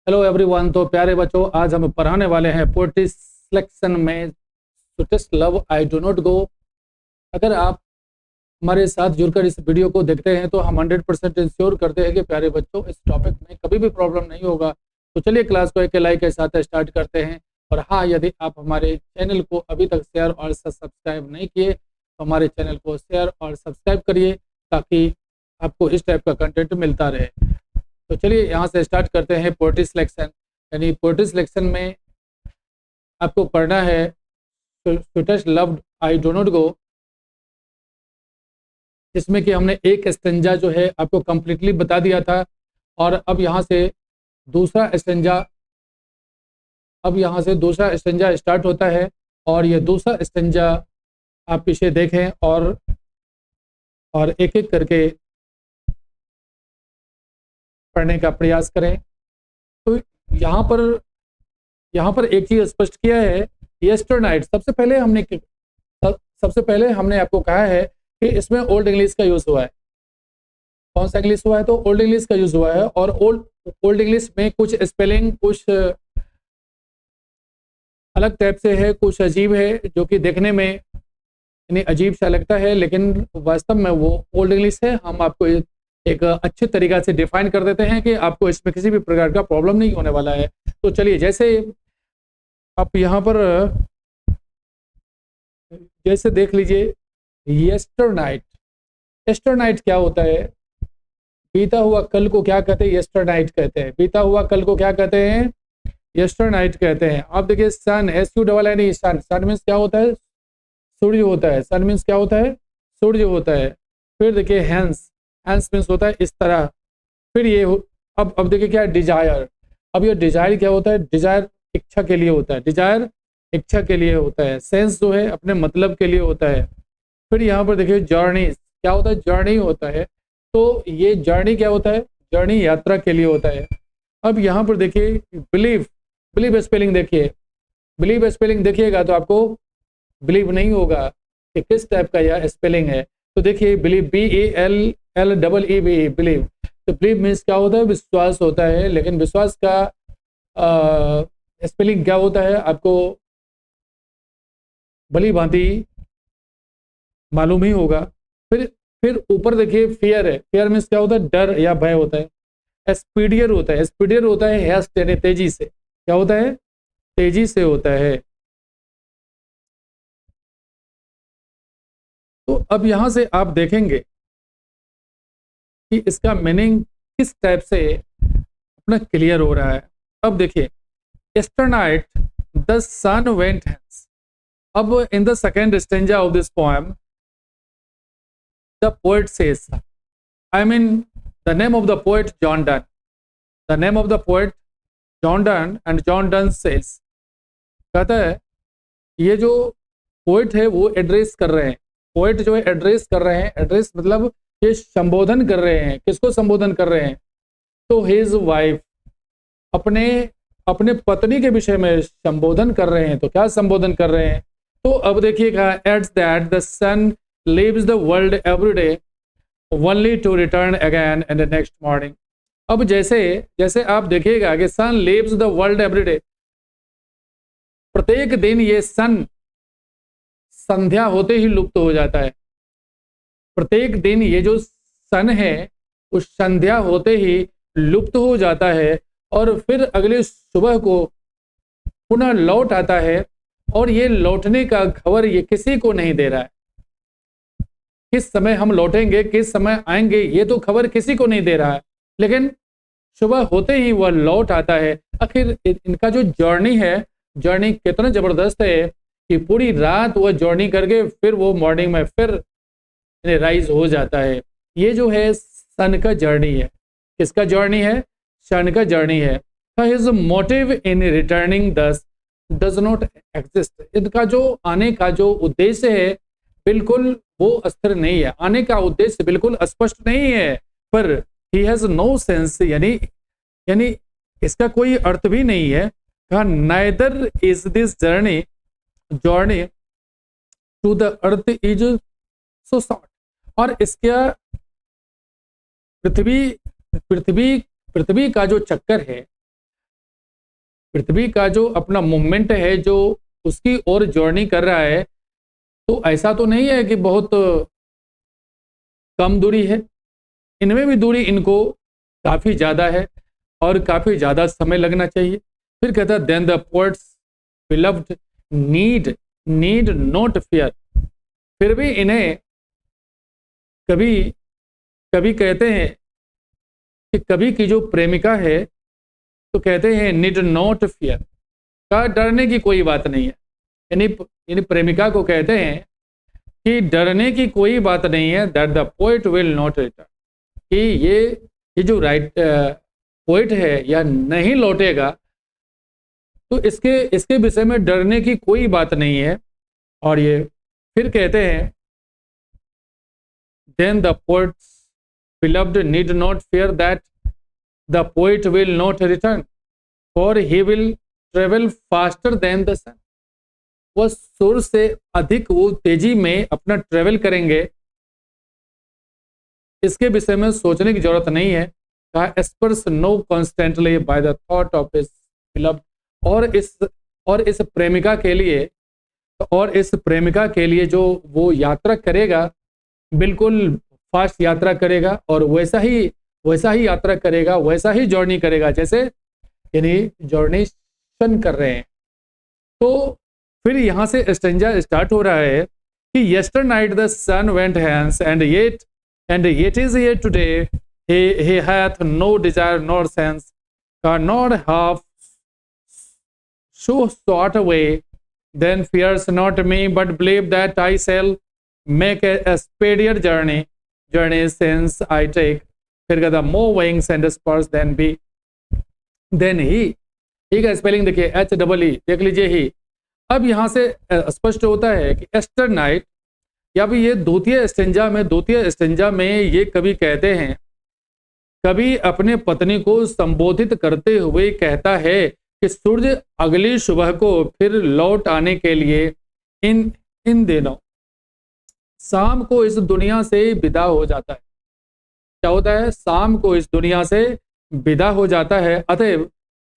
Hello everyone. तो प्यारे बच्चों, आज हम पढ़ाने वाले हैं पोएट्री सिलेक्शन में sweetest love I do not go. अगर आप हमारे साथ जुड़कर इस वीडियो को देखते हैं तो हम 100% इंश्योर करते हैं कि प्यारे बच्चों इस टॉपिक में कभी भी प्रॉब्लम नहीं होगा। तो चलिए क्लास को एक लाइक के साथ स्टार्ट करते हैं। और हाँ, यदि आप हमारे चैनल को अभी तक शेयर और सब्सक्राइब नहीं किए तो हमारे चैनल को शेयर और सब्सक्राइब करिए ताकि आपको इस टाइप का कंटेंट मिलता रहे। तो चलिए यहाँ से स्टार्ट करते हैं पोएट्री सिलेक्शन। यानी पोएट्री सिलेक्शन में आपको पढ़ना है sweetest loved I do not go, जिसमें कि हमने एक स्टेंजा जो है आपको कंप्लीटली बता दिया था। और अब यहाँ से दूसरा स्टेंजा स्टार्ट होता है। और ये दूसरा स्टेंजा आप पीछे देखें और एक एक करके पढ़ने का प्रयास करें। तो यहाँ पर एक चीज स्पष्ट किया है, यस्टरनाइट। सबसे पहले हमने आपको कहा है कि इसमें ओल्ड इंग्लिश का यूज हुआ है। कौन सा इंग्लिश हुआ है? तो ओल्ड इंग्लिश का यूज हुआ है। और ओल्ड इंग्लिश में कुछ स्पेलिंग कुछ अलग टाइप से है, कुछ अजीब है, जो कि देखने में यानी अजीब सा लगता है, लेकिन वास्तव में वो ओल्ड इंग्लिश है। हम आपको एक अच्छे तरीका से डिफाइन कर देते हैं कि आपको इसमें किसी भी प्रकार का प्रॉब्लम नहीं होने वाला है। तो चलिए, जैसे आप यहाँ पर जैसे देख लीजिए, यस्टरनाइट। यस्टरनाइट क्या होता है? बीता हुआ कल को क्या कहते हैं? यस्टरनाइट कहते हैं। बीता हुआ कल को क्या कहते हैं? यस्टरनाइट कहते हैं। आप देखिए, सन, SUNN, सन मीन्स क्या होता है? सूर्य होता है। सन मीन्स क्या होता है? सूर्य होता है। फिर देखिए हैंस मीन्स होता है इस तरह। फिर ये अब देखिए क्या है? डिजायर। अब ये डिजायर क्या होता है? डिजायर इच्छा के लिए होता है। डिजायर इच्छा के लिए होता है। सेंस जो है अपने मतलब के लिए होता है। फिर यहाँ पर देखिए जर्नी क्या होता है? जर्नी होता है। तो ये जर्नी क्या होता है? जर्नी यात्रा के लिए होता है। अब यहाँ पर देखिए बिलीव स्पेलिंग देखिए। बिलीव स्पेलिंग देखिएगा तो आपको बिलीव नहीं होगा कि किस टाइप का यह स्पेलिंग है। तो देखिए बिलीव, BELLEEVE, बिलीव। तो बिलीव मीन्स क्या होता है? विश्वास होता है। लेकिन विश्वास का स्पेलिंग क्या होता है आपको भली भांति मालूम ही होगा। फिर ऊपर देखिए फियर है। फियर मीन्स क्या होता है? डर या भय होता है। एक्सपीडियर होता है। एक्सपीडियर होता है हैस्ट, यानी तेजी से। क्या होता है? तेजी से होता है। तो अब यहां से आप देखेंगे कि इसका मीनिंग किस टाइप से अपना क्लियर हो रहा है। अब देखिए, यस्टरनाइट द सन वेंट हेंस। अब in the second stanza of this poem the poet says, I mean, the name of the poet John Donne. The name of the poet John Donne, and John Donne says, कहता है ये जो poet है वो address कर रहे हैं। Poet जो है एड्रेस कर रहे हैं। एड्रेस मतलब ये संबोधन कर रहे हैं। किसको संबोधन कर रहे हैं? तो हिज वाइफ, अपने पत्नी के विषय में संबोधन कर रहे हैं। तो क्या संबोधन कर रहे हैं? तो अब देखिएगा, it's that the sun leaves the world every day only to return again in the next morning। अब जैसे आप देखिएगा कि सन leaves the world every day, प्रत्येक दिन ये सन संध्या होते ही लुप्त हो जाता है। प्रत्येक दिन ये जो सन है उस संध्या होते ही लुप्त हो जाता है और फिर अगले सुबह को पुनः लौट आता है। और ये लौटने का खबर ये किसी को नहीं दे रहा है। किस समय हम लौटेंगे, किस समय आएंगे, ये तो खबर किसी को नहीं दे रहा है। लेकिन सुबह होते ही वह लौट आता है। आखिर इनका जो जर्नी है, जर्नी कितना जबरदस्त है कि पूरी रात वह जर्नी करके फिर वो मॉर्निंग में फिर राइज हो जाता है। ये जो है सन का जर्नी है। किसका जर्नी है? सन का जर्नी है। हिज मोटिव इन रिटर्निंग दस डज नॉट एग्जिस्ट। इनका जो आने का जो उद्देश्य है बिल्कुल वो अस्थिर नहीं है। आने का उद्देश्य बिल्कुल स्पष्ट नहीं है। पर ही हैज नो सेंस, यानी इसका कोई अर्थ भी नहीं है। कहा neither is this journey to the earth is so short. और इसका पृथ्वी का जो चक्कर है पृथ्वी का जो अपना मूवमेंट है, जो उसकी ओर जर्नी कर रहा है, तो ऐसा तो नहीं है कि बहुत कम दूरी है। इनमें भी दूरी इनको काफी ज्यादा है और काफी ज्यादा समय लगना चाहिए। फिर कहता है then the poets beloved need not fear. फिर भी इन्हें कभी कभी कहते हैं कि कभी की जो प्रेमिका है तो कहते हैं नीड नॉट फियर, का डरने की कोई बात नहीं है। यानी प्रेमिका को कहते हैं कि डरने की कोई बात नहीं है, that the poet will not return, कि ये जो पोएट है या नहीं लौटेगा, तो इसके विषय में डरने की कोई बात नहीं है। और ये फिर कहते हैं then the poets beloved need not fear that the poet will not return, for he will travel faster than the sun। वह सूर्य से अधिक वो तेजी में अपना ट्रेवल करेंगे, इसके विषय में सोचने की जरूरत नहीं है। कहा स्पर्श know constantly by the thought of his beloved. और इस प्रेमिका के लिए जो वो यात्रा करेगा, बिल्कुल फास्ट यात्रा करेगा और वैसा ही यात्रा करेगा, वैसा ही जर्नी करेगा जैसे यानी जर्नीशन कर रहे हैं। तो फिर यहां से स्टेंजा स्टार्ट हो रहा है कि yesternight the sun went hence and yet is here today, he hath no desire nor sense, nor half so sought away, then fears not me, but believe that I shall make a speedier journey since I take, फिर कहता more wings and spurs than he। ठीक है, spelling देखिए HEE, देख लीजिए ही। अब यहां से स्पष्ट होता है कि एस्टर नाइट, या भी ये द्वितीय स्टेंजा में ये कवि कहते हैं, कवि अपने पत्नी को संबोधित करते हुए कहता है कि सूर्य अगली सुबह को फिर लौट आने के लिए इन दिनों शाम को इस दुनिया से विदा हो जाता है। क्या होता है? शाम को इस दुनिया से विदा हो जाता है। अतः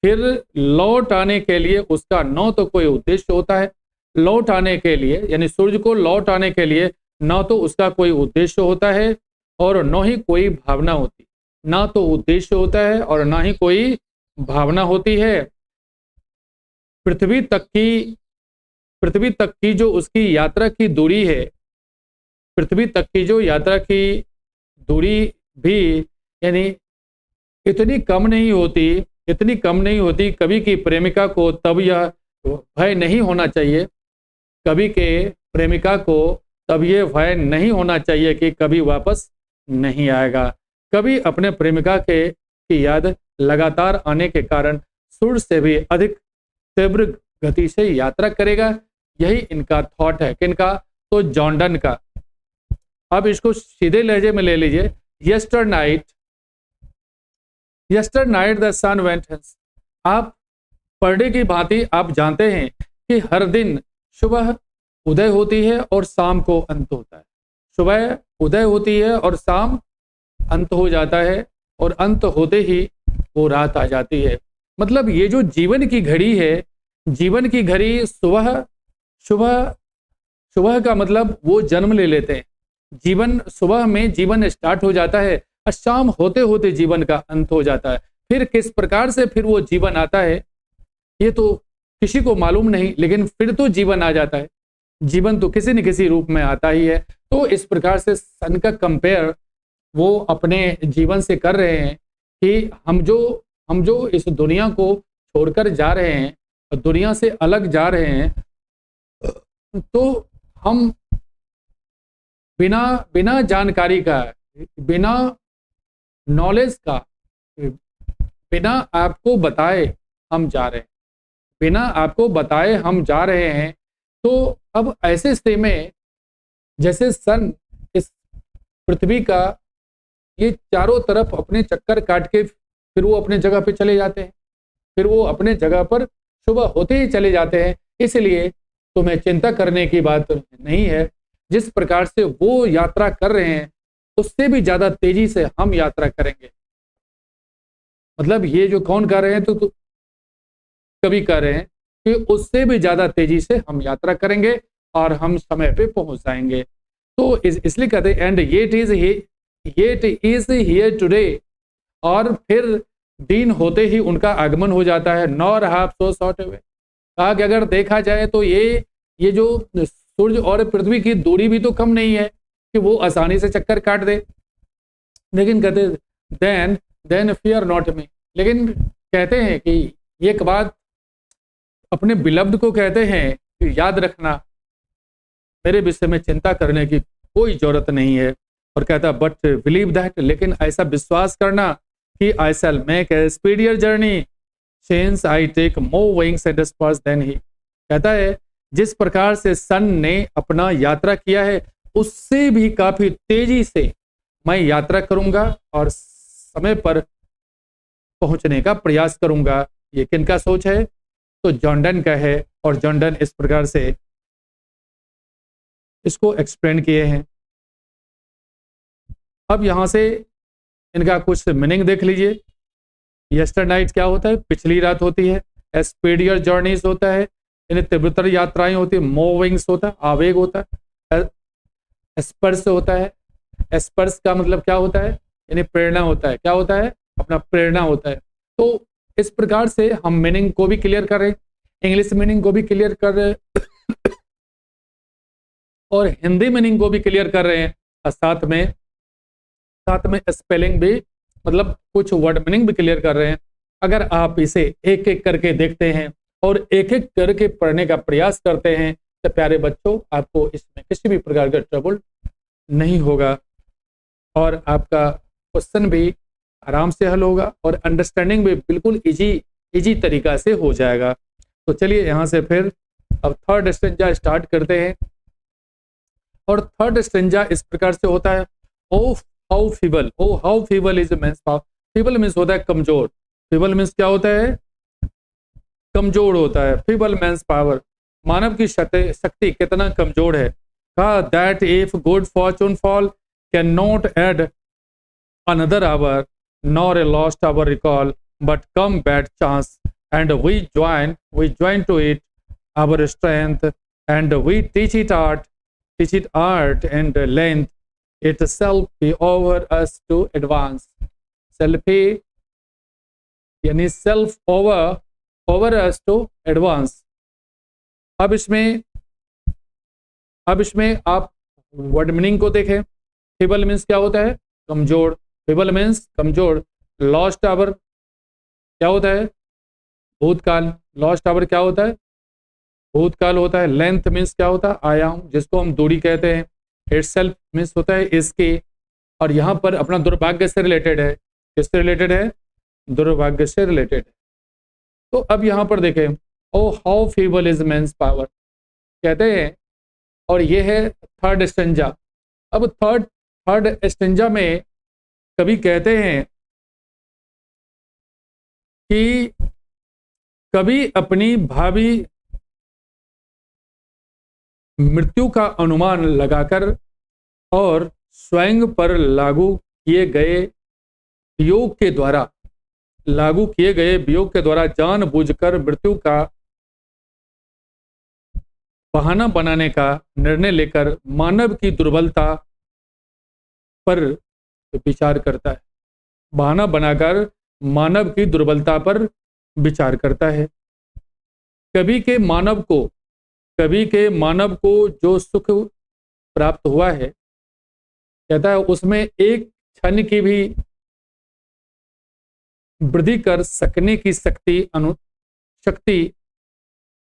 फिर लौट आने के लिए उसका न तो कोई उद्देश्य होता है, लौट आने के लिए यानी सूर्य को लौट आने के लिए न तो उसका कोई उद्देश्य होता है और न ही कोई भावना होती। ना तो उद्देश्य होता है और ना ही कोई भावना होती है। पृथ्वी तक की जो उसकी यात्रा की दूरी है, पृथ्वी तक की जो यात्रा की दूरी भी यानी इतनी कम नहीं होती। कवि की प्रेमिका को तब यह भय नहीं होना चाहिए, कवि के प्रेमिका को तब यह भय नहीं होना चाहिए कि कभी वापस नहीं आएगा। कवि अपने प्रेमिका की याद लगातार आने के कारण सूर्य से भी अधिक तीव्र गति से यात्रा करेगा। यही इनका थॉट है। किनका? तो जॉन का। अब इसको सीधे लहजे में ले लीजिए। Yesternight the sun went hence. आप पर डे की भांति आप जानते हैं कि हर दिन सुबह उदय होती है और शाम को अंत होता है। सुबह उदय होती है और शाम अंत हो जाता है, और अंत होते ही वो रात आ जाती है। मतलब ये जो जीवन की घड़ी है, जीवन की घड़ी सुबह का मतलब वो जन्म ले लेते हैं। जीवन सुबह में जीवन स्टार्ट हो जाता है और शाम होते होते जीवन का अंत हो जाता है। फिर किस प्रकार से फिर वो जीवन आता है ये तो किसी को मालूम नहीं, लेकिन फिर तो जीवन आ जाता है। जीवन तो किसी न किसी रूप में आता ही है। तो इस प्रकार से सन का कंपेयर वो अपने जीवन से कर रहे हैं कि हम जो इस दुनिया को छोड़कर जा रहे हैं, दुनिया से अलग जा रहे हैं, तो हम बिना जानकारी का, बिना नॉलेज का, बिना आपको बताए हम जा रहे हैं, तो अब ऐसे स्थिति में जैसे सन इस पृथ्वी का ये चारों तरफ अपने चक्कर काट के फिर वो अपने जगह पे चले जाते हैं, फिर वो अपने जगह पर सुबह होते ही चले जाते हैं। इसलिए तुम्हें चिंता करने की बात नहीं है। जिस प्रकार से वो यात्रा कर रहे हैं उससे भी ज्यादा तेजी से हम यात्रा करेंगे। मतलब ये जो कौन कर रहे हैं तो कवि कह रहे हैं कि उससे भी ज्यादा तेजी से हम यात्रा करेंगे और हम समय पे पहुंच जाएंगे। तो इसलिए कहते हैं and yet is here today, और फिर दिन होते ही उनका आगमन हो जाता है। Nor half so short away, कहा कि अगर देखा जाए तो ये जो सूर्य और पृथ्वी की दूरी भी तो कम नहीं है कि वो आसानी से चक्कर काट दे। लेकिन कहते देन फियर नॉट मी, लेकिन कहते हैं कि एक बात अपने बिलव्ड को कहते हैं कि याद रखना, मेरे विषय में चिंता करने की कोई जरूरत नहीं है। और कहता बट बिलीव दैट, लेकिन ऐसा विश्वास करना कि I shall make a speedier journey since I take more wings and spurs than he. कहता है जिस प्रकार से सन ने अपना यात्रा किया है उससे भी काफी तेजी से मैं यात्रा करूंगा और समय पर पहुंचने का प्रयास करूंगा। ये किनका सोच है? तो जॉर्डन का है, और जॉर्डन इस प्रकार से इसको एक्सप्लेन किए हैं। अब यहां से इनका कुछ मीनिंग देख लीजिए। यस्टर नाइट क्या होता है? पिछली रात होती है। स्पीडियर जर्नीज होता है, यानी तीव्रतर यात्राएं होती है। मूविंग्स होता है, आवेग होता है। स्पर्श होता है, स्पर्श का मतलब क्या होता है? यानी प्रेरणा होता है। क्या होता है? अपना प्रेरणा होता है। तो इस प्रकार से हम मीनिंग को भी क्लियर कर रहे हैं, इंग्लिश मीनिंग को भी क्लियर कर रहे हैं और हिंदी मीनिंग को भी क्लियर कर रहे हैं, और साथ में स्पेलिंग भी, मतलब कुछ वर्ड मीनिंग भी क्लियर कर रहे हैं। अगर आप इसे एक एक करके देखते हैं और एक एक करके पढ़ने का प्रयास करते हैं तो प्यारे बच्चों आपको इसमें किसी भी प्रकार का ट्रबल नहीं होगा और आपका क्वेश्चन भी आराम से हल होगा और अंडरस्टैंडिंग भी बिल्कुल इजी तरीका से हो जाएगा। तो चलिए यहाँ से फिर अब थर्ड स्टेंजा स्टार्ट करते हैं। और थर्ड स्टेंजा इस प्रकार से होता है, O how feeble is man's power. Feeble means होता है कमजोर। फीबल मींस क्या होता है? कमजोर होता है। फीबल मींस पावर, मानव की शक्ति कितना कमजोर है। कहा that if good fortune fall can not add another hour nor a lost hour recall but come bad chance and we join to it our strength and we teach it art and length, it shall be over us to advance। shall be यानी self over us to advance। अब इसमें आप word meaning को देखें। feeble means क्या होता है? कमजोर। feeble मीन्स कमजोर। लॉस्ट आवर क्या होता है? भूतकाल। लॉस्ट आवर क्या होता है? भूतकाल होता है। लेंथ मीन्स क्या होता है? आयाम, जिसको हम दूरी कहते हैं। इटसेल्फ मीन्स होता है इसके, और यहाँ पर अपना दुर्भाग्य से रिलेटेड है। किससे रिलेटेड है? दुर्भाग्य से रिलेटेड है। तो अब यहाँ पर देखें, O how feeble is man's power कहते हैं, और ये है थर्ड स्टेंजा। अब थर्ड स्टेंजा में कभी कहते हैं कि कभी अपनी भावी मृत्यु का अनुमान लगाकर और स्वयं पर लागू किए गए वियोग के द्वारा जानबूझकर मृत्यु का बहाना बनाने का निर्णय लेकर मानव की दुर्बलता पर विचार करता है। बहाना बनाकर मानव की दुर्बलता पर विचार करता है। कभी के मानव को जो सुख प्राप्त हुआ है, कहता है उसमें एक क्षण की भी वृद्धि कर सकने की शक्ति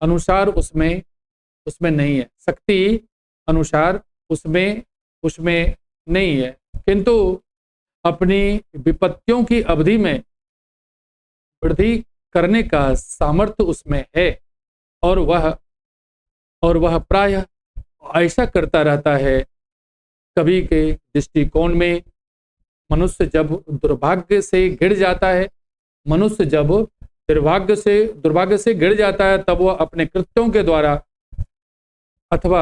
अनुसार उसमें नहीं है। शक्ति अनुसार उसमें नहीं है, किंतु अपनी विपत्तियों की अवधि में वृद्धि करने का सामर्थ्य उसमें है, और वह प्रायः ऐसा करता रहता है। कभी के दृष्टिकोण में मनुष्य जब दुर्भाग्य से गिर जाता है, दुर्भाग्य से गिर जाता है, तब वह अपने कृत्यों के द्वारा अथवा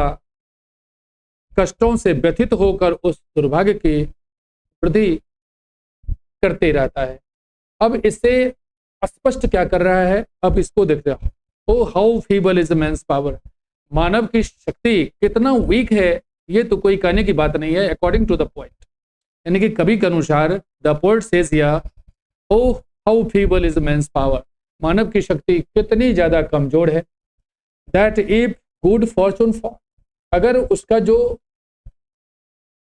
कष्टों से व्यथित होकर उस दुर्भाग्य की वृद्धि करते रहता है। अब इससे स्पष्ट क्या कर रहा है, अब इसको देखते हैं। O how feeble is man's power, मानव की शक्ति कितना वीक है, ये तो कोई कहने की बात नहीं है। अकॉर्डिंग टू द पोएट, यानी कि कवि के अनुसार, द पोएट सेज या O how feeble is man's power, मानव की शक्ति कितनी ज्यादा कमजोर है। That if good fortune fall, अगर उसका जो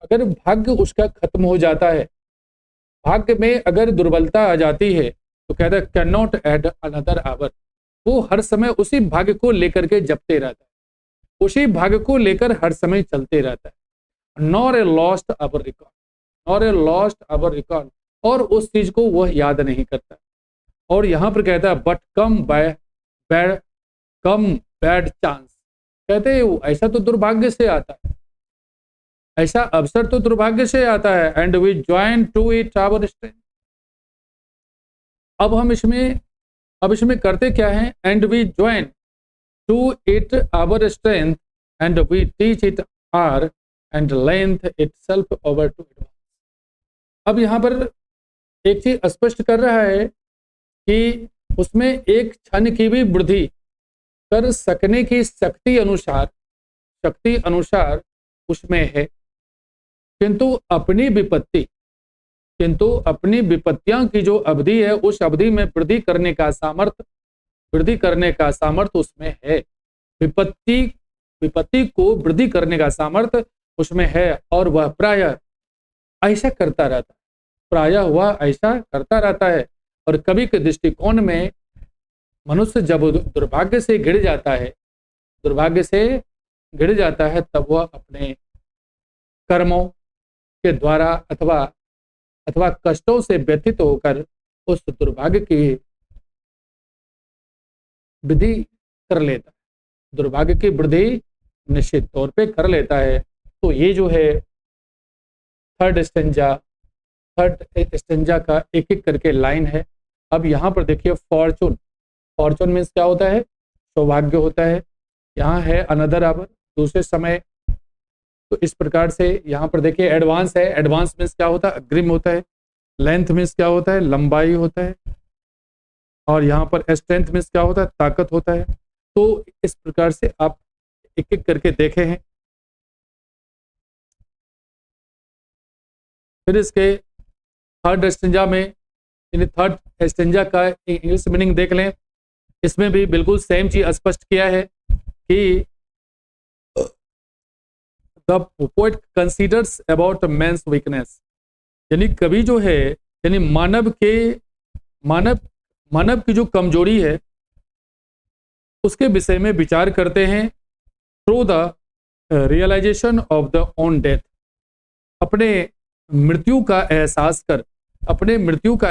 अगर भाग्य उसका खत्म हो जाता है, भाग्य में अगर दुर्बलता आ जाती है, तो कहता है can not add another hour, वो हर समय उसी भाग्य को लेकर के जपते रहता है, उसी भाग्य को लेकर हर समय चलते रहता है। Nor a lost our record, nor a lost our record, और उस चीज को वह याद नहीं करता। और यहां पर कहता है बट कम बैड चांस, कहते हैं ऐसा तो दुर्भाग्य से आता है, ऐसा अवसर तो दुर्भाग्य से आता है। And we join to it our strength, अब इसमें करते क्या है, and we join to it our strength and we teach it art and length itself over to it. अब यहाँ पर एक चीज स्पष्ट कर रहा है कि उसमें एक क्षण की भी वृद्धि कर सकने की शक्ति अनुसार उसमें है, किंतु अपनी विपत्तियां की जो अवधि है, उस अवधि में वृद्धि करने का सामर्थ्य उसमें है। विपत्ति को वृद्धि करने का सामर्थ्य उसमें है, और वह प्रायः ऐसा करता रहता है। और कवि के दृष्टिकोण में मनुष्य जब दुर्भाग्य से गिर जाता है, तब वह अपने कर्मों के द्वारा अथवा कष्टों से व्यथित होकर उस दुर्भाग्य की वृद्धि कर लेता है, दुर्भाग्य की वृद्धि निश्चित तौर पे कर लेता है। तो ये जो है थर्ड स्टेंजा का एक एक करके लाइन है। अब यहाँ पर देखिए फॉर्चून मीन्स क्या होता है, सौभाग्य होता है। यहाँ है अनदर आवर, दूसरे समय। तो इस प्रकार से यहाँ पर देखिए एडवांस है, एडवांस मीन्स क्या होता है, अग्रिम होता है। लेंथ मीन्स क्या होता है, लंबाई होता है। और यहाँ पर स्ट्रेंथ मीन्स क्या होता है, ताकत होता है। तो इस प्रकार से आप एक एक करके देखे हैं। फिर इसके थर्ड स्टेंजा में, थर्ड स्टेंजा का इंग्लिश मीनिंग देख लें। इसमें भी बिल्कुल सेम चीज स्पष्ट किया है कि the poet considers about man's weakness, यानी कवि जो है, यानी मानव की जो कमजोरी है उसके विषय में विचार करते हैं through the realisation of the own death, अपने मृत्यु का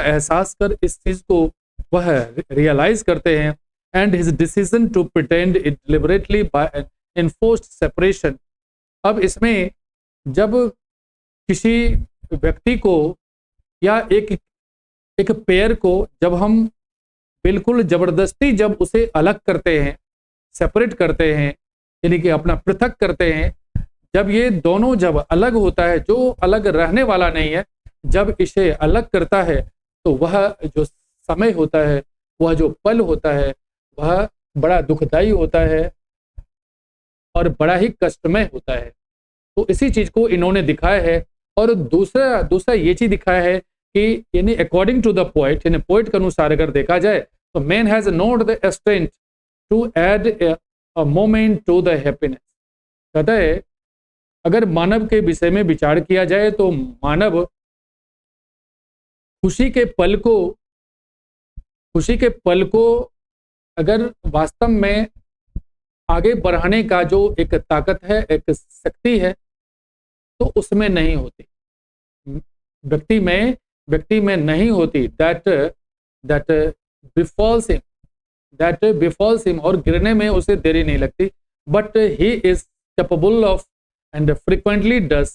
एहसास कर इस चीज को वह रियलाइज करते हैं। And his decision to pretend it deliberately by enforced separation. अब इसमें जब किसी व्यक्ति को या एक पेयर को जब हम बिल्कुल जबरदस्ती जब उसे अलग करते हैं, सेपरेट करते हैं, यानी कि अपना पृथक करते हैं, जब ये दोनों जब अलग होता है, जो अलग रहने वाला नहीं है, जब इसे अलग करता है, तो वह जो समय होता है, वह जो पल होता है, वह बड़ा दुखदाई होता है और बड़ा ही कष्टमय होता है। तो इसी चीज को इन्होंने दिखाया है। और दूसरा ये चीज दिखाया है कि यानी अकॉर्डिंग टू द पोएट, यानी पोएट के अनुसार अगर देखा जाए तो man has not the strength to add a moment to the happiness. कहता है अगर मानव के विषय में विचार किया जाए तो मानव खुशी के पल को अगर वास्तव में आगे बढ़ाने का जो एक ताकत है, एक शक्ति है, तो उसमें नहीं होती, व्यक्ति में नहीं होती। दैट बिफॉल्स हिम, और गिरने में उसे देरी नहीं लगती। But he is capable of and frequently does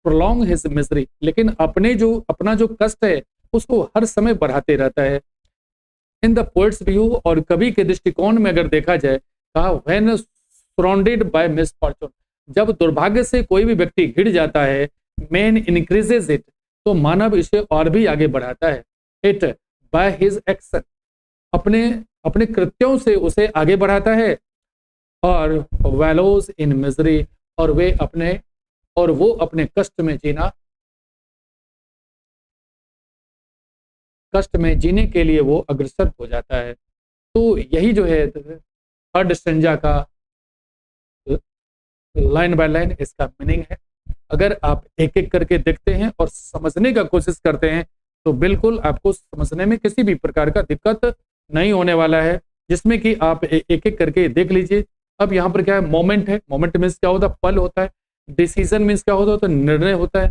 prolong his misery, लेकिन अपना जो कष्ट है उसको हर समय बढ़ाते रहता है। इन द पोएट्स व्यू, और कवि के दृष्टिकोण में अगर देखा जाए, कहा व्हेन सराउंडेड बाय मिसफॉर्चून, जब दुर्भाग्य से कोई भी व्यक्ति घिर जाता है, मैन इंक्रीजेज इट, तो मानव इसे और भी आगे बढ़ाता है। इट बाय हिज एक्शन, अपने अपने कृत्यों से उसे आगे बढ़ाता है, और वैलोज इन मिजरी, और वो अपने कष्ट में जीने के लिए वो अग्रसर हो जाता है। तो यही जो है थर्ड स्टेंजा का लाइन बाय लाइन इसका मीनिंग है। अगर आप एक एक करके देखते हैं और समझने का कोशिश करते हैं तो बिल्कुल आपको समझने में किसी भी प्रकार का दिक्कत नहीं होने वाला है, जिसमें कि आप एक एक करके देख लीजिए। अब यहाँ पर क्या है, मोमेंट है। मोमेंट मीन्स क्या होता है, पल होता है। डिसीजन मीन्स क्या होता है, तो निर्णय होता है।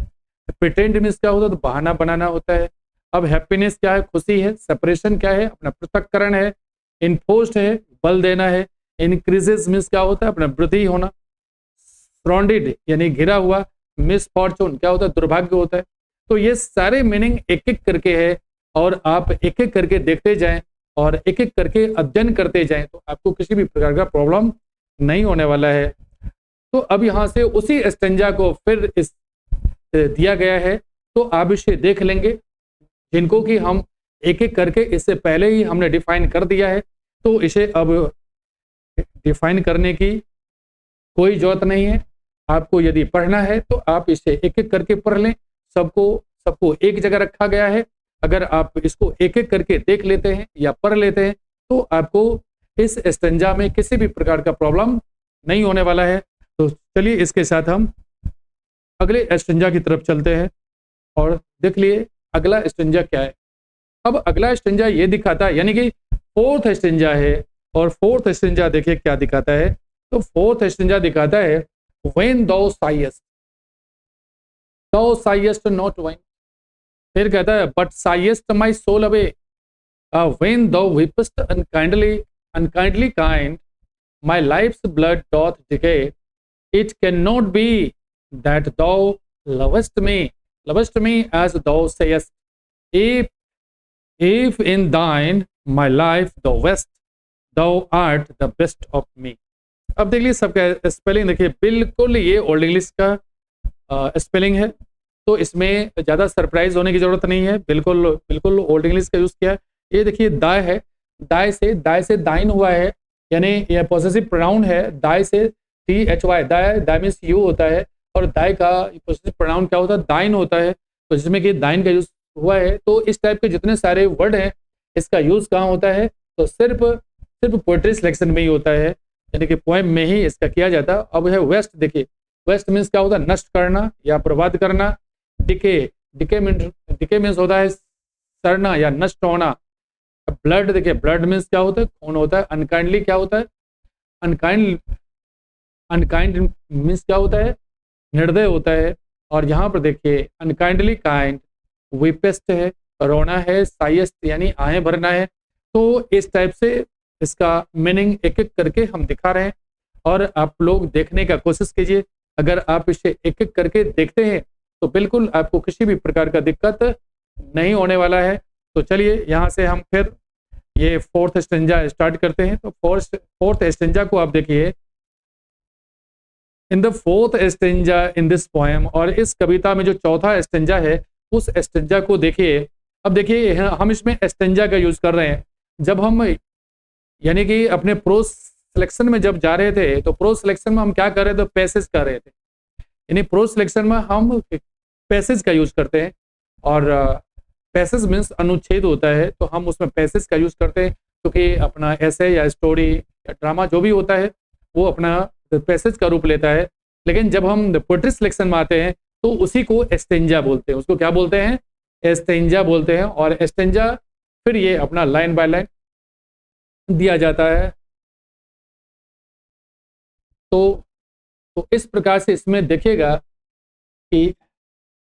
प्रिटेंड मीन्स क्या होता है, तो बहाना बनाना होता है। अब हैप्पीनेस क्या है, खुशी है। सेपरेशन क्या है, अपना पृथक्करण है। इन्फोर्स्ड है, बल देना है। इंक्रीजेस मीन्स क्या होता है, अपना वृद्धि होना। सराउंडेड यानी घिरा हुआ। मिसफॉर्चून क्या होता है, दुर्भाग्य होता है। तो ये सारे मीनिंग एक एक करके है, और आप एक एक करके देखते जाएं और एक एक करके अध्ययन करते जाएं तो आपको किसी भी प्रकार का प्रॉब्लम नहीं होने वाला है। तो अब यहाँ से उसी स्टेंजा को फिर इस दिया गया है, तो आप इसे देख लेंगे, जिनको कि हम एक एक करके इससे पहले ही हमने डिफाइन कर दिया है। तो इसे अब डिफाइन करने की कोई जरूरत नहीं है। आपको यदि पढ़ना है तो आप इसे एक एक करके पढ़ लें। सबको एक जगह रखा गया है। अगर आप इसको एक एक करके देख लेते हैं या पढ़ लेते हैं तो आपको इस स्टेंजा में किसी भी प्रकार का प्रॉब्लम नहीं होने वाला है। तो चलिए इसके साथ हम अगले स्टेंजा की तरफ चलते हैं और देख लिए अगला स्टेंजा क्या है। अब अगला स्टेंजा ये दिखाता है, यानी कि फोर्थ स्टेंजा है, और फोर्थ स्टेंजा देखिए क्या दिखाता है। तो फोर्थ स्टेंजा दिखाता है when thou sighest not wine। फिर कहता है but sighest my soul away when thou weepest unkindly kind, my life's blood doth decay, it cannot be that thou lovest me as thou sayest, if in thine my life thou west, thou art the best of me। अब देख लीजिए सबका spelling देखिए, बिल्कुल ये old English का spelling है। तो इसमें ज़्यादा सरप्राइज होने की जरूरत नहीं है, बिल्कुल बिल्कुल ओल्ड इंग्लिश का यूज़ किया है। ये देखिए दाय है, दाय से दाइन हुआ है, यानी ये पॉसेसिव प्रोनाउन है। दाय से THY, दाय मीन्स यू होता है, और दाय का पॉसेसिव प्रोनाउन क्या होता है, दाइन होता है। तो जिसमें कि दाइन का यूज़ हुआ है। तो इस टाइप के जितने सारे वर्ड हैं इसका यूज़ कहाँ होता है, तो सिर्फ पोएट्री सिलेक्शन में ही होता है, यानी कि पोएम में ही इसका किया जाता है। अब है वेस्ट, देखिए वेस्ट मीन्स क्या होता है, नष्ट करना या बर्बाद करना। डिके मीन्स होता है सड़ना या नष्ट होना। ब्लड देखिए, ब्लड मीन्स क्या होता है, खून होता है। अनकाइंडली क्या होता है, अनकाइंड मीन्स क्या होता है, निर्दय होता है। और यहाँ पर देखिए अनकाइंडली काइंड, वीपेस्ट है, रोना है, साइएस्ट यानी आहें भरना है। तो इस टाइप से इसका मीनिंग एक एक करके हम दिखा रहे हैं, और आप लोग देखने का कोशिश कीजिए। अगर आप इसे एक एक करके देखते हैं तो बिल्कुल आपको किसी भी प्रकार का दिक्कत नहीं होने वाला है। तो चलिए यहाँ से हम फिर ये फोर्थ स्टेंजा स्टार्ट करते हैं। तो फोर्थ स्टेंजा को आप देखिए, in the fourth stanza in this poem, और इस कविता में जो चौथा स्टेंजा है उस स्टेंजा को देखिए। अब देखिए हम इसमें स्टेंजा का यूज कर रहे हैं। जब हम यानी कि अपने प्रोज सिलेक्शन में जब जा रहे थे तो प्रोज सिलेक्शन में हम क्या कर रहे थे, पैसेज कर रहे थे। यानी प्रोज सिलेक्शन में हम पैसेज का यूज करते हैं, और पैसेज मीन्स अनुच्छेद होता है, तो हम उसमें पैसेज का यूज करते हैं, क्योंकि अपना ऐसे या स्टोरी या ड्रामा जो भी होता है वो अपना पैसेज का रूप लेता है। लेकिन जब हम पोएट्री सिलेक्शन में आते हैं तो उसी को स्टेंजा बोलते हैं। उसको क्या बोलते हैं, स्टेंजा बोलते हैं। और स्टेंजा फिर ये अपना लाइन बाय लाइन दिया जाता है। तो इस प्रकार से इसमें देखिएगा कि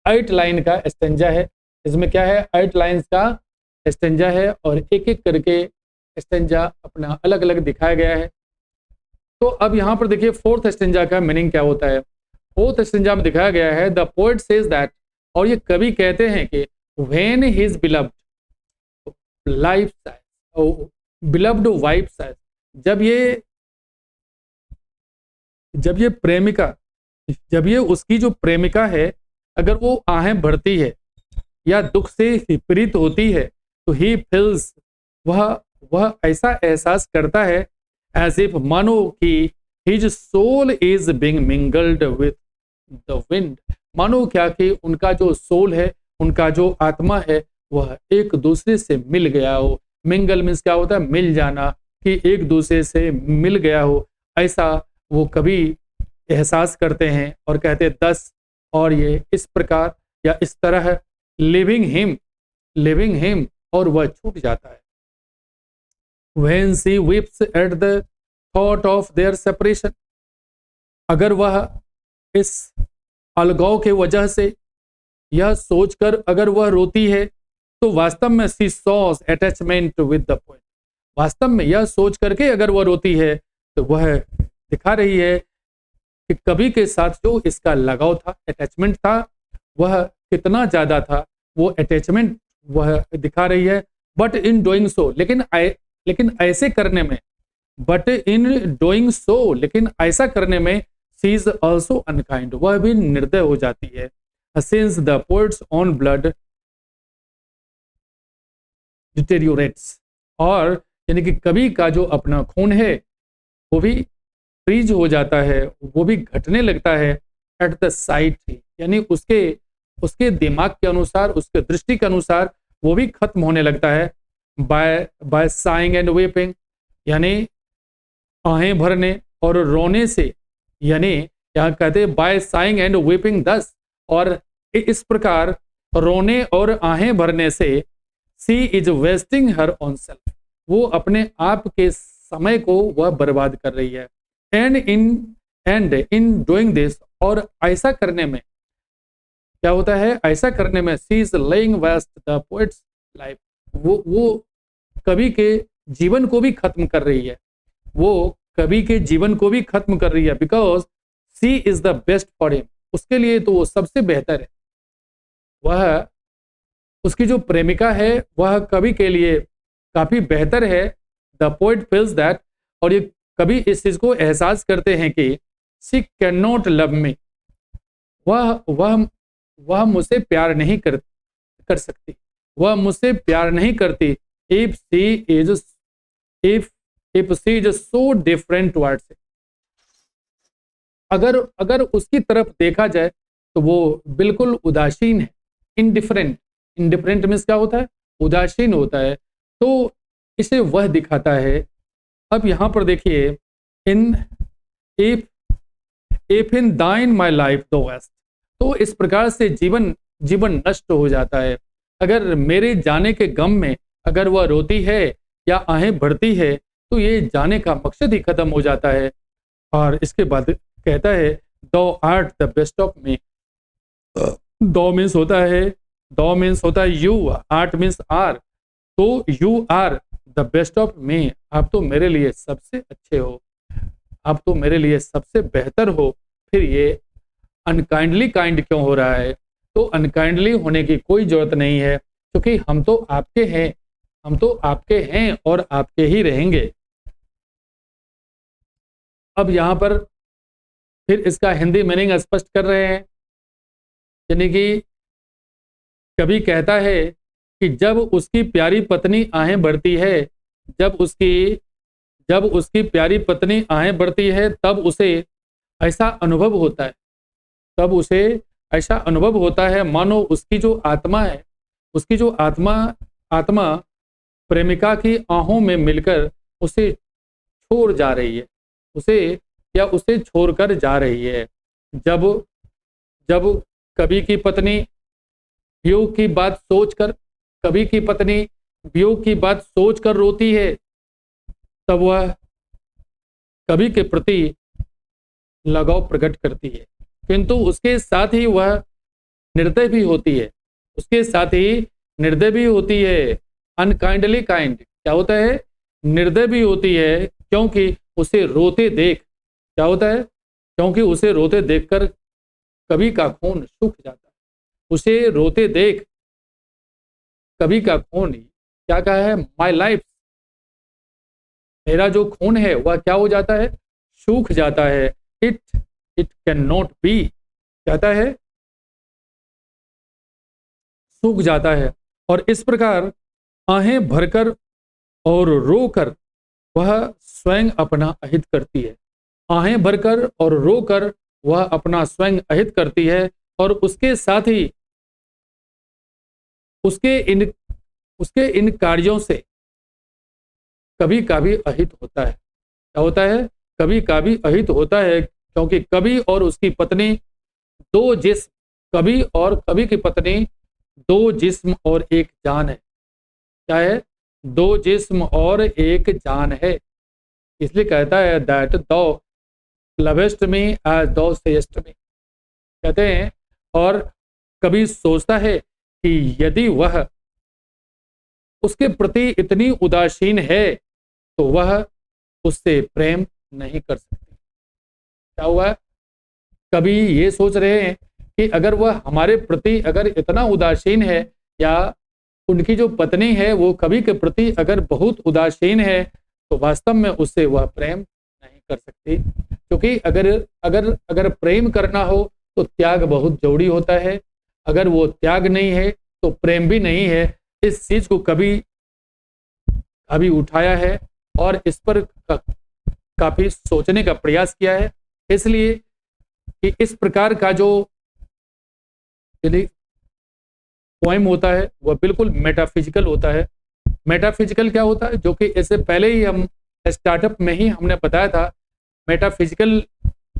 8 लाइन का स्टेंजा है। इसमें क्या है, 8 लाइन्स का स्टेंजा है, और एक एक करके स्टेंजा अपना अलग अलग दिखाया गया है। तो अब यहाँ पर देखिए फोर्थ स्टेंजा का मीनिंग क्या होता है। फोर्थ स्टेंजा में दिखाया गया है, द पोएट सेज दैट, और ये कवि कहते हैं कि when his beloved wife size, जब ये उसकी जो प्रेमिका है अगर वो आहें भरती है या दुख से पीड़ित होती है, तो तो ही फील्स, वह ऐसा एहसास करता है एज इफ, मानो कि his soul is being mingled with the wind, मानो क्या कि उनका जो सोल है, उनका जो आत्मा है, वह एक दूसरे से मिल गया हो। मिंगल मीन्स क्या होता है? मिल जाना, कि एक दूसरे से मिल गया हो, ऐसा वो कभी एहसास करते हैं और कहते 10, और ये इस प्रकार या इस तरह लिविंग हिम, और वह छूट जाता है। When she weeps at the thought of their separation, अगर वह इस अलगाव के वजह से यह सोचकर अगर वह रोती है, तो वास्तव में she sighs attachment with the poet, वास्तव में यह सोच करके अगर वह रोती है तो वह दिखा रही है कि कवि के साथ जो इसका लगाव था, अटैचमेंट था, वह कितना ज्यादा था, वो अटैचमेंट वह दिखा रही है। बट इन डूइंग सो, लेकिन ऐसे करने में, बट इन डूइंग सो, लेकिन ऐसा करने में, शी इज ऑल्सो अनकाइंड, वह भी निर्दय हो जाती है। Since the poet's own blood deteriorates, और यानी कि कवि का जो अपना खून है वो भी फ्रीज हो जाता है, वो भी घटने लगता है एट द साइट, यानी उसके दिमाग के अनुसार, उसके दृष्टि के अनुसार वो भी खत्म होने लगता है। बाय साइंग एंड वेपिंग, यानी आहें भरने और रोने से, यानी यहाँ कहते हैं बाय साइंग एंड वेपिंग दस, और इस प्रकार रोने और आहें भरने से she is wasting her own self, वो अपने आप के समय को वह बर्बाद कर रही है। एंड इन डूइंग दिस, और ऐसा करने में क्या होता है? ऐसा करने में she is laying waste the poet's life, वो कवि के जीवन को भी खत्म कर रही है, वो कवि के जीवन को भी खत्म कर रही है। Because she is the best for him, उसके लिए तो वो सबसे बेहतर है, वह उसकी जो प्रेमिका है वह कवि के लिए काफी बेहतर है। द पोएट फील्स दैट, और ये कवि इस चीज को एहसास करते हैं कि she can not love me, वह मुझसे प्यार नहीं कर सकती, वह मुझसे प्यार नहीं करती। If she is so different towards, अगर उसकी तरफ देखा जाए तो वो बिल्कुल उदासीन है। इंडिफरेंट मीन्स क्या होता है? उदासीन होता है, तो इसे वह दिखाता है। अब यहां पर देखिए, इन इफ इन दाइन माई लाइफ द वेस्ट, तो इस प्रकार से जीवन नष्ट हो जाता है। अगर मेरे जाने के गम में अगर वह रोती है या आहें भरती है, तो ये जाने का मकसद ही खत्म हो जाता है। और इसके बाद कहता है thou art the best of me, thou means होता है यू, आर्ट मीन्स आर, तो you are the best of me, आप तो मेरे लिए सबसे अच्छे हो, आप तो मेरे लिए सबसे बेहतर हो। फिर ये अनकाइंडली काइंड क्यों हो रहा है? तो अनकाइंडली होने की कोई जरूरत नहीं है, क्योंकि हम तो आपके हैं और आपके ही रहेंगे। अब यहां पर फिर इसका हिंदी मीनिंग स्पष्ट कर रहे हैं, यानी कि कवि कहता है कि जब उसकी प्यारी पत्नी आहें भरती है, जब उसकी प्यारी पत्नी आहें भरती है, तब उसे ऐसा अनुभव होता है मानो उसकी जो आत्मा है, उसकी जो आत्मा प्रेमिका की आहों में मिलकर उसे छोड़ जा रही है, उसे छोड़कर जा रही है। जब कवि की पत्नी वियोग की बात सोचकर रोती है, तब वह कवि के प्रति लगाव प्रकट करती है, किंतु उसके साथ ही वह निर्दय भी होती है। अनकाइंडली काइंड क्या होता है? निर्दय भी होती है, क्योंकि उसे रोते देखकर कवि का खून सूख जाता है। उसे रोते देख कवि का खून, क्या कहा है? माई लाइफ, मेरा जो खून है वह क्या हो जाता है? सूख जाता है। इट कैन नॉट बी, कहता है सूख जाता है। और इस प्रकार आहें भरकर और रोकर वह स्वयं अपना अहित करती है। आहें भरकर और रोकर वह अपना स्वयं अहित करती है, और उसके साथ ही उसके इन कार्यों से कभी कभी अहित होता है। क्या होता है? कभी कभी अहित होता है, क्योंकि कभी और उसकी पत्नी दो जिस्म, कभी और कभी की पत्नी दो जिस्म और एक जान है। क्या है? दो जिस्म और एक जान है। इसलिए कहता है दैट दो लवेस्ट मी एज दो सेस्ट मी। कहते हैं, और कभी सोचता है कि यदि वह उसके प्रति इतनी उदासीन है तो वह उससे प्रेम नहीं कर सकती। क्या हुआ? कभी ये सोच रहे हैं कि अगर वह हमारे प्रति अगर इतना उदासीन है, या उनकी जो पत्नी है वो कभी के प्रति अगर बहुत उदासीन है, तो वास्तव में उससे वह प्रेम नहीं कर सकती। क्योंकि अगर अगर अगर प्रेम करना हो तो त्याग बहुत जरूरी होता है। अगर वो त्याग नहीं है तो प्रेम भी नहीं है। इस चीज को कभी अभी उठाया है और इस पर काफी सोचने का प्रयास किया है। इसलिए कि इस प्रकार का जो पोएम होता है वह बिल्कुल मेटाफिजिकल होता है। मेटाफिजिकल क्या होता है? जो कि इससे पहले ही हम स्टार्टअप में ही हमने बताया था। मेटाफिजिकल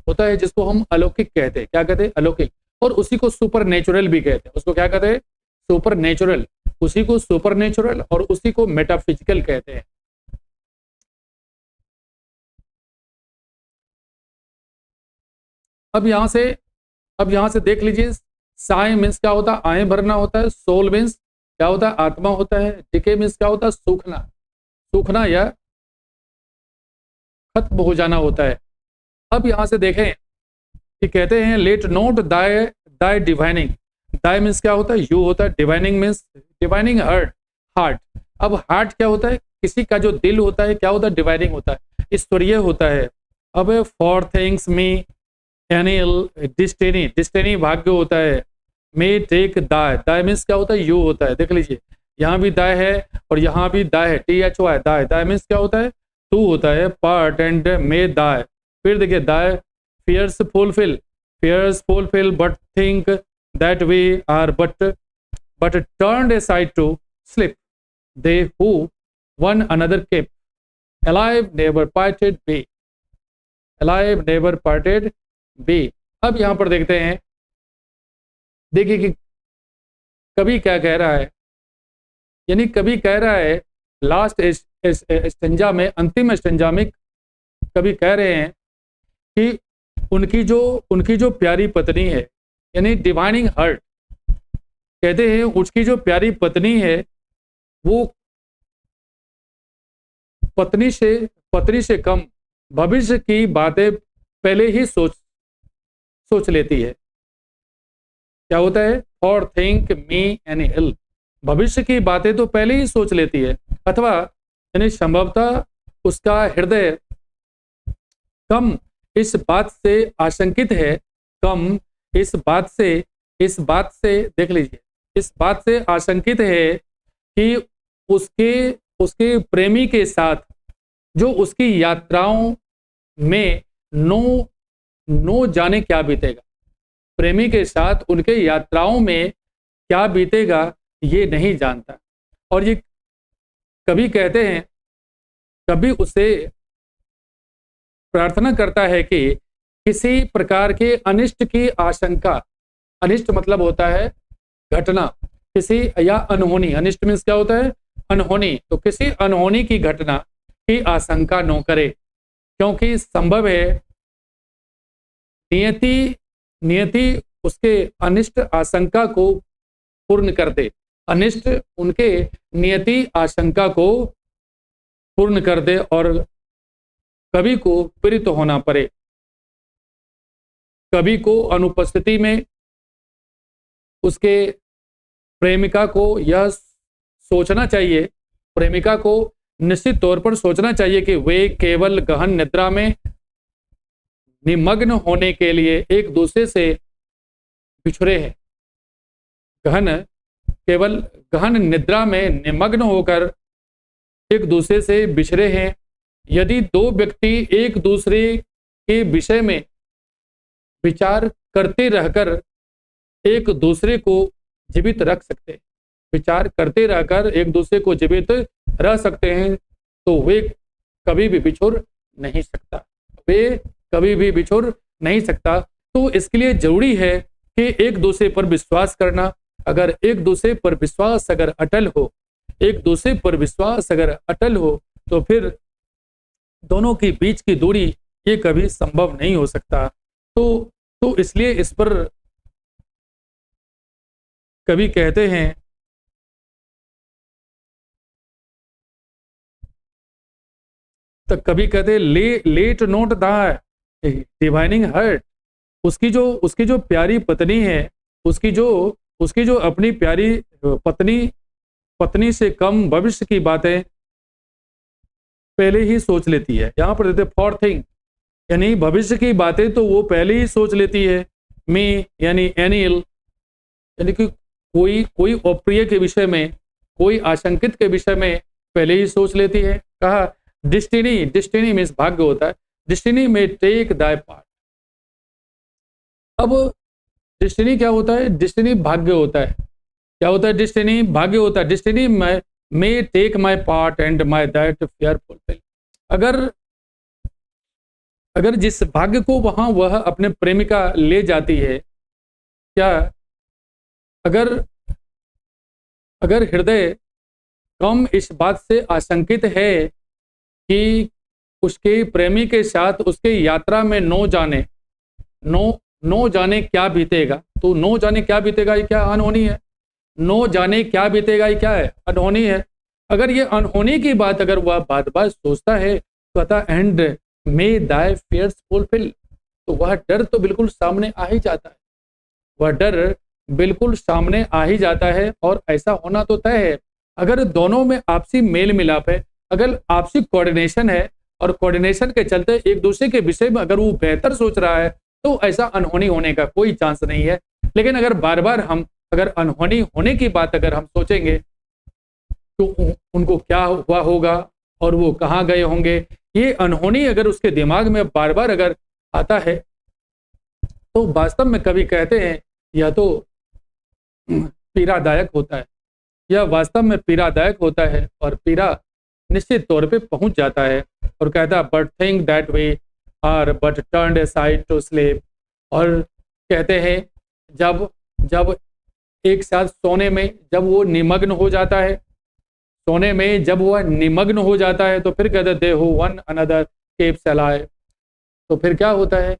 होता है जिसको हम अलौकिक कहते हैं। क्या कहते हैं? अलौकिक। और उसी को सुपर नेचुरल भी कहते हैं। उसको क्या कहते हैं? Super natural. उसी को सुपर नेचुरल और उसी को मेटाफिजिकल कहते हैं। अब यहां से देख लीजिए, साई मीन्स क्या होता है? आए भरना होता है। सोल मीन्स क्या होता है? आत्मा होता है। डिके मीन्स क्या होता है? सूखना, सूखना या खत्म हो जाना होता है। अब यहां से देखें कि कहते हैं लेट नोट दाय दाय डिवाइनिंग। दाय मीन्स क्या होता है? यू होता है। Divining means divining heart. अब हार्ट क्या होता है? किसी का जो दिल होता है क्या होता है? डिवाइनिंग होता है, ईश्वरीय होता है। अब फॉर थिंग्स मी एनियल डिस्टिनी भाग्य होता है। मे टेक दाय। दाय मीन्स क्या होता है? यू होता है। देख लीजिए, यहाँ भी दाय है और यहाँ भी दाय है। THY दाय। दाय मीन्स क्या होता है? टू होता है। पार्ट एंड मे दाय। फिर देखिए दाय fears fulfill but think that we are but turned aside to slip, they who one another kept alive never parted be। अब यहां पर देखते हैं, देखिए कि कवि क्या कह रहा है। यानी कवि कह रहा है लास्ट स्टेंजा में, अंतिम स्टेंजा में कवि कह रहे हैं कि उनकी जो प्यारी पत्नी है, यानी डिवाइनिंग हार्ट, कहते हैं उसकी जो प्यारी पत्नी है वो पत्नी से कम भविष्य की बातें पहले ही सोच लेती है। क्या होता है? फॉर थिंक मी एनी हिल। भविष्य की बातें तो पहले ही सोच लेती है, अथवा यानी संभवतः उसका हृदय कम इस बात से आशंकित है, कम इस बात से देख लीजिए, इस बात से आशंकित है कि उसके प्रेमी के साथ जो उसकी यात्राओं में नो जाने क्या बीतेगा। प्रेमी के साथ उनके यात्राओं में क्या बीतेगा ये नहीं जानता। और ये कभी कहते हैं, कभी उसे प्रार्थना करता है कि किसी प्रकार के अनिष्ट की आशंका, अनिष्ट मतलब होता है घटना, किसी या अनहोनी, अनिष्ट मीन्स क्या होता है? अनहोनी। तो किसी अनहोनी की घटना की आशंका न करे, क्योंकि संभव है नियति उसके अनिष्ट आशंका को पूर्ण कर दे। अनिष्ट उनके नियति आशंका को पूर्ण कर दे और कवि को पीड़ित होना पड़े। कवि को अनुपस्थिति में उसके प्रेमिका को यह सोचना चाहिए, प्रेमिका को निश्चित तौर पर सोचना चाहिए कि वे केवल गहन निद्रा में निमग्न होने के लिए एक दूसरे से बिछड़े हैं। गहन केवल गहन निद्रा में निमग्न होकर एक दूसरे से बिछड़े हैं। यदि दो व्यक्ति एक दूसरे के विषय में विचार करते रहकर एक दूसरे को जीवित रख सकते हैं, विचार करते रहकर एक दूसरे को जीवित रह सकते हैं, तो वे कभी भी बिछुड़ नहीं सकता, वे कभी भी बिछुड़ नहीं सकता। तो इसके लिए जरूरी है कि एक दूसरे पर विश्वास करना। अगर एक दूसरे पर विश्वास अगर अटल हो, एक दूसरे पर विश्वास अगर अटल हो, तो फिर दोनों के बीच की दूरी ये कभी संभव नहीं हो सकता। तो इसलिए इस पर कभी कहते हैं तो कभी कहते हैं let not the divining heart. उसकी जो प्यारी पत्नी है, उसकी जो अपनी प्यारी पत्नी से कम भविष्य की बातें पहले ही सोच लेती है। यहां पर देते फॉर थिंग, यानी भविष्य की बातें तो वो पहले ही सोच लेती है। मी यानी एनिल, यानी कि कोई अप्रिय के विषय में, कोई आशंकित के विषय में पहले ही सोच लेती है। कहा डिस्टिनी मीन्स भाग्य होता है, डिस्टिनी में टेक दाय पार्ट। अब डिस्टिनी क्या होता है? डिस्टिनी भाग्य होता है। क्या होता है? डिस्टिनी भाग्य होता है। Destiny may take my part and my that fear fulfill। अगर जिस भाग्य को वहां वह अपने प्रेमिका ले जाती है, क्या अगर हृदय कम इस बात से आशंकित है कि उसके प्रेमी के साथ उसके यात्रा में नो जाने क्या बीतेगा, तो नो जाने क्या बीतेगा ये क्या अनहोनी है? नो जाने क्या बीतेगा ये क्या है? अनहोनी है। अगर ये अनहोनी की बात अगर वह बात सोचता है तो अतः एंड मे दाय फियर्स फुलफिल, तो वह डर तो बिल्कुल सामने आ ही जाता है, वह डर बिल्कुल सामने आ ही जाता है। और ऐसा होना तो तय है अगर दोनों में आपसी मेल मिलाप है, अगर आपसी कोऑर्डिनेशन है और कोऑर्डिनेशन के चलते एक दूसरे के विषय में अगर वो बेहतर सोच रहा है, तो ऐसा अनहोनी होने का कोई चांस नहीं है। लेकिन अगर बार बार हम अगर अनहोनी होने की बात अगर हम सोचेंगे तो उनको क्या हुआ होगा और वो कहाँ गए होंगे, ये अनहोनी अगर उसके दिमाग में बार बार अगर आता है, तो वास्तव में कभी कहते हैं यह तो पीड़ादायक होता है, यह वास्तव में पीड़ादायक होता है और पीड़ा निश्चित तौर पे पहुंच जाता है। और कहता है but think that we are but turned aside to sleep. और कहते हैं जब एक साथ सोने में जब वो निमग्न हो जाता है, सोने में जब वह निमग्न हो जाता है, तो फिर कहते they who one another keeps alive. तो फिर क्या होता है?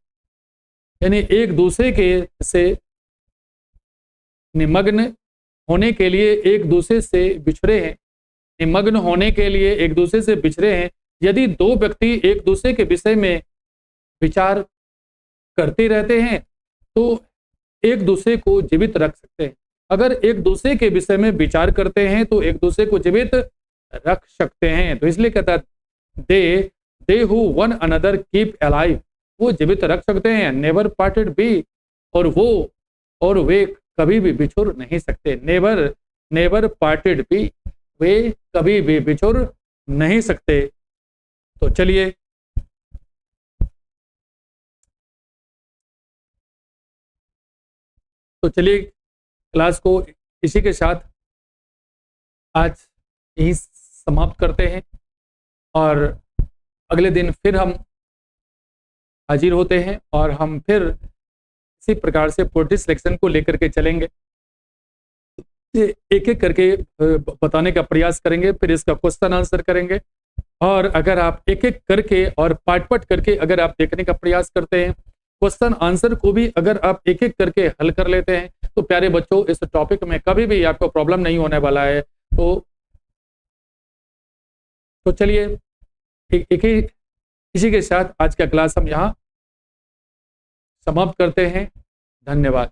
यानी एक दूसरे के से निमग्न होने के लिए एक दूसरे से बिछड़े हैं, निमग्न होने के लिए एक दूसरे से बिछड़े हैं। यदि दो व्यक्ति एक दूसरे के विषय में विचार करते रहते हैं तो एक दूसरे को जीवित रख सकते हैं। अगर एक दूसरे के विषय में विचार करते हैं तो एक दूसरे को जीवित रख सकते हैं। तो इसलिए कहता है they who one another keep alive, वो जीवित रख सकते हैं। नेवर पार्टेड बी, और वे कभी भी बिछुड़ नहीं सकते। नेवर पार्टेड बी, वे कभी भी बिछुड़ नहीं सकते। तो चलिए क्लास को इसी के साथ आज यही समाप्त करते हैं और अगले दिन फिर हम हाजिर होते हैं और हम फिर इसी प्रकार से पोएट्री सिलेक्शन को लेकर के चलेंगे, एक एक करके बताने का प्रयास करेंगे, फिर इसका क्वेश्चन आंसर करेंगे। और अगर आप एक एक करके और पार्ट करके अगर आप देखने का प्रयास करते हैं, क्वेश्चन आंसर को भी अगर आप एक एक करके हल कर लेते हैं, तो प्यारे बच्चों इस टॉपिक में कभी भी आपको प्रॉब्लम नहीं होने वाला है। तो चलिए एक ही इसी के साथ आज का क्लास हम यहाँ समाप्त करते हैं। धन्यवाद।